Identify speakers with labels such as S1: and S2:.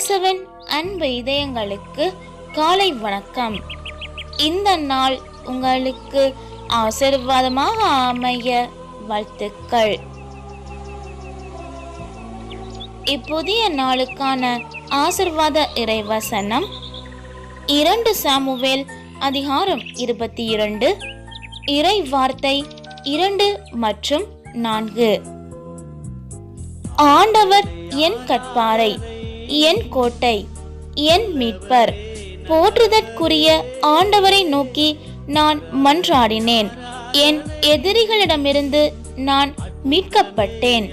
S1: இயேசுவின் அன்பு இதயங்களுக்கு காலை வணக்கம். இந்த நாள் உங்களுக்கு ஆசீர்வாதமாக அமைய வாழ்த்துக்கள். இப்புதிய நாளுக்கான ஆசீர்வாத இறைவசனம் 2 சாமுவேல் அதிகாரம் 22 இறை வார்த்தை 2 மற்றும் 4. ஆண்டவர் என் கற்பாரை, என் கோட்டை, என் மீட்பர். போற்றுதற்குரிய ஆண்டவரை நோக்கி நான் மன்றாடினேன். என் எதிரிகளிடமிருந்து நான் மீட்கப்பட்டேன்.